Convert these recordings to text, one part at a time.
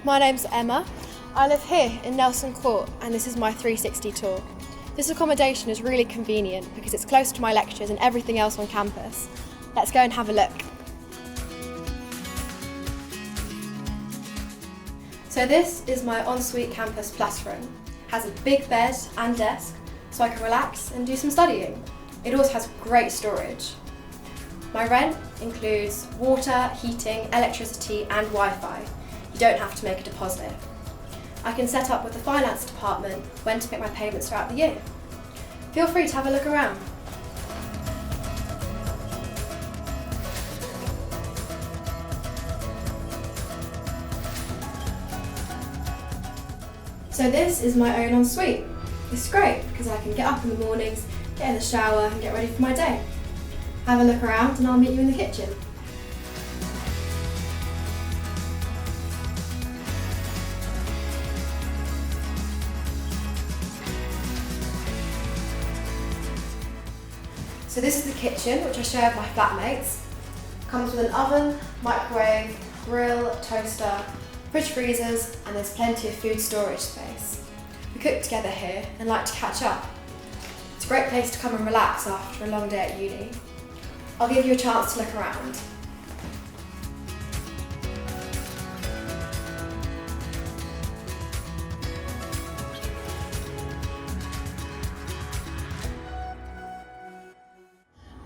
My name's Emma. I live here in Nelson Court and this is my 360 tour. This accommodation is really convenient because it's close to my lectures and everything else on campus. Let's go and have a look. So this is my Ensuite Campus Plus room. It has a big bed and desk so I can relax and do some studying. It also has great storage. My rent includes water, heating, electricity and Wi-Fi. You don't have to make a deposit. I can set up with the finance department when to make my payments throughout the year. Feel free to have a look around. So this is my own ensuite. It's great because I can get up in the mornings, get in the shower and get ready for my day. Have a look around and I'll meet you in the kitchen. So this is the kitchen, which I share with my flatmates. Comes with an oven, microwave, grill, toaster, fridge freezers, and there's plenty of food storage space. We cook together here and like to catch up. It's a great place to come and relax after a long day at uni. I'll give you a chance to look around.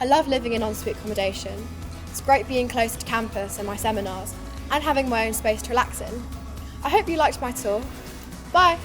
I love living in ensuite accommodation. It's great being close to campus and my seminars, and having my own space to relax in. I hope you liked my tour. Bye!